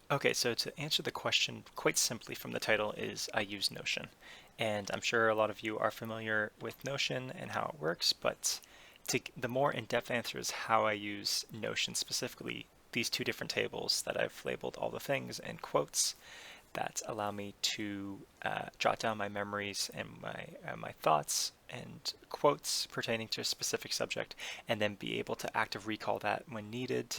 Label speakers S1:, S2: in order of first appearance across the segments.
S1: Okay, so to answer the question quite simply from the title is I use Notion. And I'm sure a lot of you are familiar with Notion and how it works, but the more in-depth answer is how I use Notion specifically, these two different tables that I've labeled all the things and quotes that allow me to jot down my memories and my thoughts and quotes pertaining to a specific subject, and then be able to active recall that when needed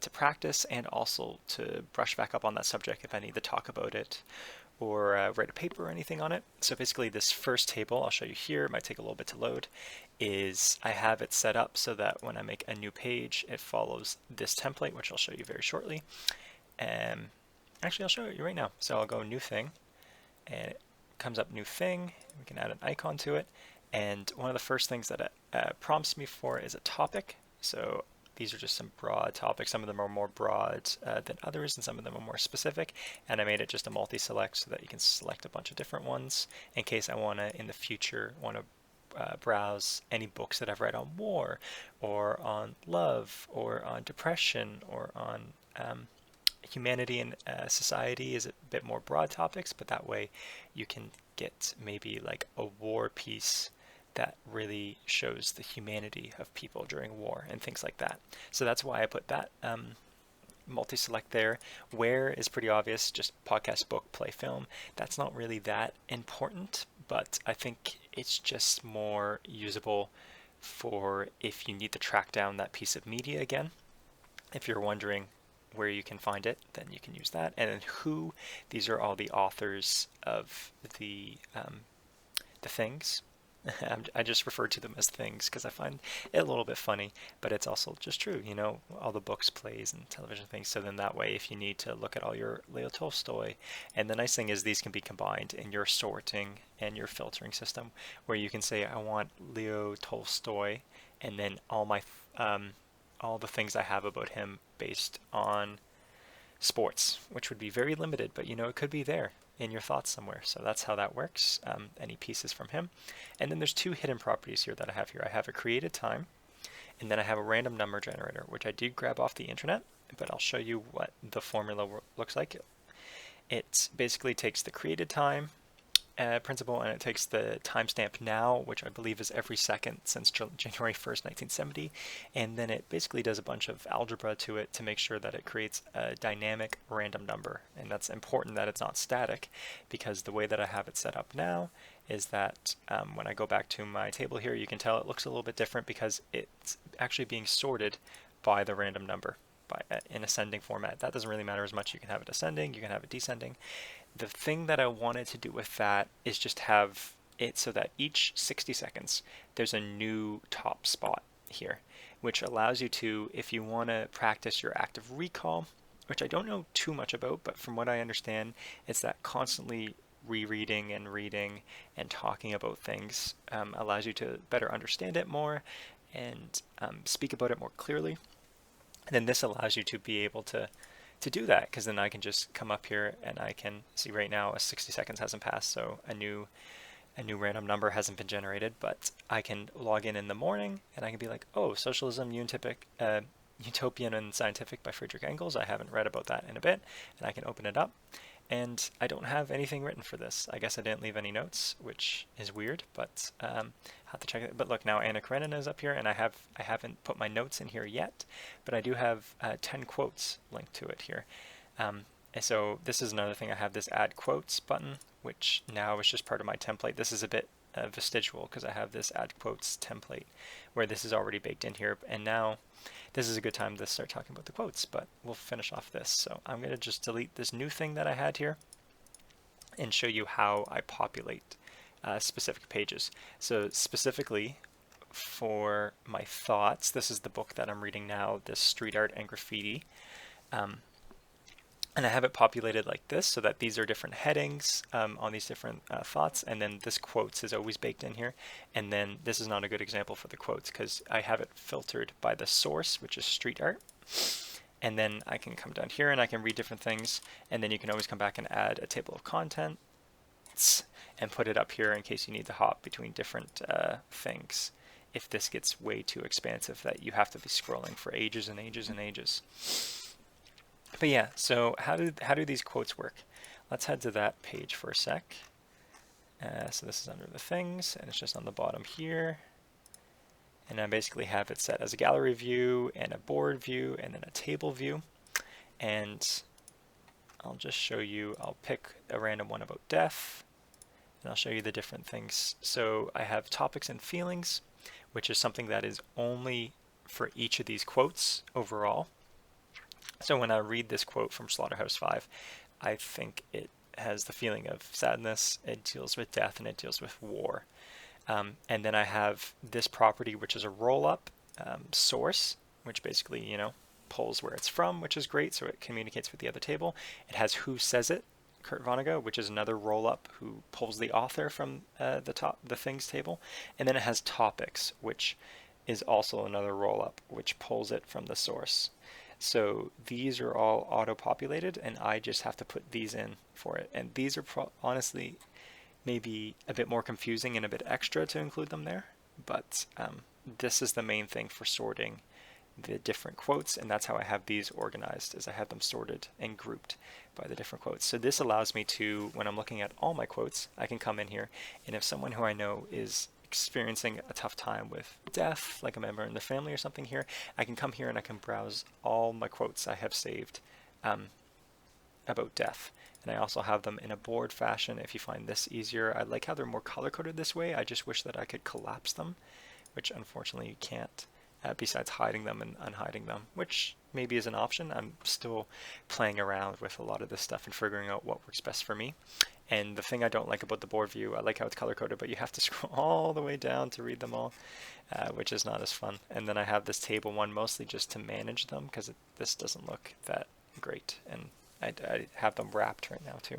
S1: to practice and also to brush back up on that subject if I need to talk about it or write a paper or anything on it. So basically this first table, I'll show you here, it might take a little bit to load, is I have it set up so that when I make a new page, it follows this template, which I'll show you very shortly. Um, Actually, I'll show you right now. So I'll go new thing, and it comes up new thing. We can add an icon to it. And one of the first things that it prompts me for is a topic. So these are just some broad topics. Some of them are more broad than others, and some of them are more specific. And I made it just a multi-select so that you can select a bunch of different ones in case I want to, in the future, want to browse any books that I've read on war, or on love, or on depression, or on humanity and society is a bit more broad topics, but that way you can get maybe like a war piece that really shows the humanity of people during war and things like that. So that's why I put that multi-select there. Where is pretty obvious, just podcast, book, play, film. That's not really that important, but I think it's just more usable for if you need to track down that piece of media again. If you're wondering where you can find it, then you can use that. And then who, these are all the authors of the things. I just refer to them as things because I find it a little bit funny, but it's also just true, you know, all the books, plays, and television things. So then that way, if you need to look at all your Leo Tolstoy, and the nice thing is these can be combined in your sorting and your filtering system, where you can say, I want Leo Tolstoy, and then all the things I have about him based on sports, which would be very limited, but you know, it could be there in your thoughts somewhere. So that's how that works. Any pieces from him. And then there's two hidden properties here that I have here. I have a created time, and then I have a random number generator, which I did grab off the internet, but I'll show you what the formula looks like. It basically takes the created time principle, and it takes the timestamp now, which I believe is every second since January 1st, 1970, and then it basically does a bunch of algebra to it to make sure that it creates a dynamic random number. And that's important that it's not static, because the way that I have it set up now is that when I go back to my table here, you can tell it looks a little bit different because it's actually being sorted by the random number in ascending format. That doesn't really matter as much. You can have it ascending, you can have it descending. The thing that I wanted to do with that is just have it so that each 60 seconds there's a new top spot here, which allows you to, if you want to practice your active recall, which I don't know too much about, but from what I understand, it's that constantly rereading and reading and talking about things allows you to better understand it more and speak about it more clearly. And then this allows you to be able to do that, because then I can just come up here and I can see right now 60 seconds hasn't passed, so a new random number hasn't been generated, but I can log in the morning and I can be like, oh, Socialism, Utopian and Scientific by Friedrich Engels. I haven't read about that in a bit, and I can open it up. And I don't have anything written for this. I guess I didn't leave any notes, which is weird, but I have to check it. But look, now Anna Karenina is up here, and I haven't put my notes in here yet, but I do have 10 quotes linked to it here. And so this is another thing. I have this add quotes button, which now is just part of my template. This is a bit vestigial because I have this add quotes template where this is already baked in here. And now this is a good time to start talking about the quotes, but we'll finish off this. So I'm going to just delete this new thing that I had here and show you how I populate specific pages. So specifically for my thoughts, this is the book that I'm reading now, this Street Art and Graffiti. And I have it populated like this so that these are different headings on these different thoughts, and then this quotes is always baked in here. And then this is not a good example for the quotes because I have it filtered by the source, which is street art. And then I can come down here and I can read different things, and then you can always come back and add a table of contents and put it up here in case you need to hop between different things if this gets way too expansive that you have to be scrolling for ages and ages and ages. But yeah, so how do these quotes work? Let's head to that page for a sec. So this is under the things, and it's just on the bottom here. And I basically have it set as a gallery view and a board view and then a table view. And I'll just show you, I'll pick a random one about death, and I'll show you the different things. So I have topics and feelings, which is something that is only for each of these quotes overall. So when I read this quote from Slaughterhouse-Five, I think it has the feeling of sadness, it deals with death, and it deals with war. And then I have this property, which is a roll-up source, which basically, pulls where it's from, which is great, so it communicates with the other table. It has who says it, Kurt Vonnegut, which is another roll-up who pulls the author from the things table. And then it has topics, which is also another roll-up, which pulls it from the source. So these are all auto-populated, and I just have to put these in for it. And these are honestly maybe a bit more confusing and a bit extra to include them there, but this is the main thing for sorting the different quotes, and that's how I have these organized, is I have them sorted and grouped by the different quotes. So this allows me to, when I'm looking at all my quotes, I can come in here, and if someone who I know is experiencing a tough time with death, like a member in the family or something here, I can come here and I can browse all my quotes I have saved about death. And I also have them in a board fashion if you find this easier. I like how they're more color-coded this way. I just wish that I could collapse them, which unfortunately you can't, besides hiding them and unhiding them, which maybe is an option. I'm still playing around with a lot of this stuff and figuring out what works best for me. And the thing I don't like about the board view, I like how it's color-coded, but you have to scroll all the way down to read them all, which is not as fun. And then I have this table one mostly just to manage them, because this doesn't look that great. And I have them wrapped right now too.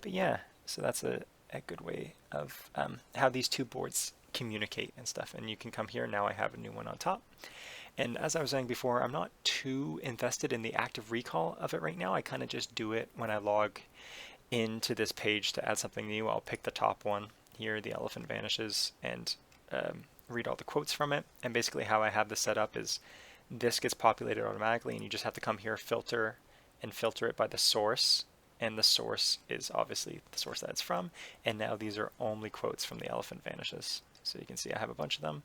S1: But yeah, so that's a good way of how these two boards communicate and stuff. And you can come here, now I have a new one on top. And as I was saying before, I'm not too invested in the active recall of it right now. I kind of just do it when I log into this page to add something new. I'll pick the top one here, the elephant vanishes, and read all the quotes from it. And basically how I have this set up is this gets populated automatically, and you just have to come here, filter, and filter it by the source, and the source is obviously the source that it's from. And now these are only quotes from the elephant vanishes. So you can see I have a bunch of them.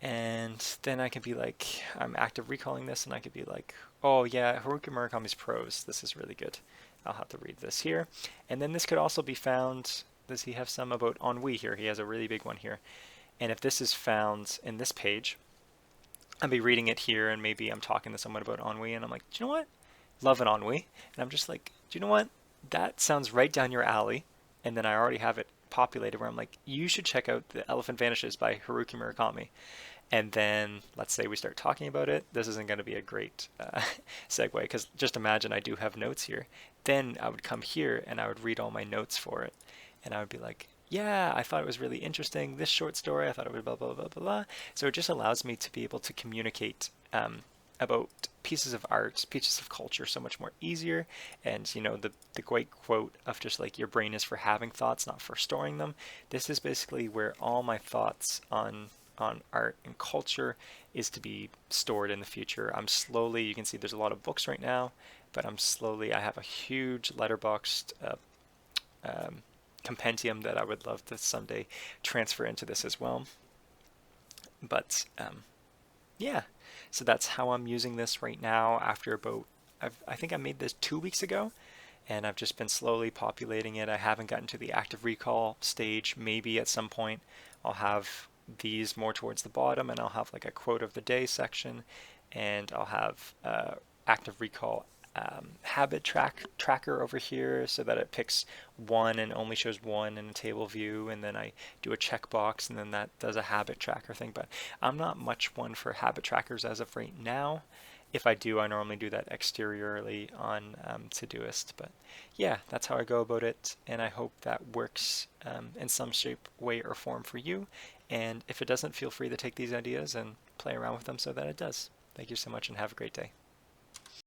S1: And then I can be like, I'm active recalling this, and I could be like, oh yeah, Haruki Murakami's prose, this is really good. I'll have to read this here. And then this could also be found, does he have some about ennui here? He has a really big one here. And if this is found in this page, I'll be reading it here, and maybe I'm talking to someone about ennui, and I'm like, do you know what? Love and ennui. And I'm just like, do you know what? That sounds right down your alley. And then I already have it populated where I'm like, you should check out The Elephant Vanishes by Haruki Murakami. And then let's say we start talking about it. This isn't going to be a great segue, because just imagine I do have notes here. Then I would come here and I would read all my notes for it. And I would be like, yeah, I thought it was really interesting. This short story, I thought it would blah, blah, blah, blah, blah. So it just allows me to be able to communicate about pieces of art, pieces of culture so much more easier. And the great quote of just like, your brain is for having thoughts, not for storing them. This is basically where all my thoughts on art and culture is to be stored in the future. I'm slowly, you can see there's a lot of books right now, but I have a huge letterboxed compendium that I would love to someday transfer into this as well. But yeah, so that's how I'm using this right now after about, I think I made this 2 weeks ago, and I've just been slowly populating it. I haven't gotten to the active recall stage. Maybe at some point I'll have these more towards the bottom, and I'll have like a quote of the day section, and I'll have active recall habit tracker over here, so that it picks one and only shows one in a table view, and then I do a checkbox, and then that does a habit tracker thing. But I'm not much one for habit trackers as of right now. If I do, I normally do that exteriorly on Todoist. But yeah, that's how I go about it, and I hope that works in some shape, way, or form for you. And if it doesn't, feel free to take these ideas and play around with them so that it does. Thank you so much, and have a great day.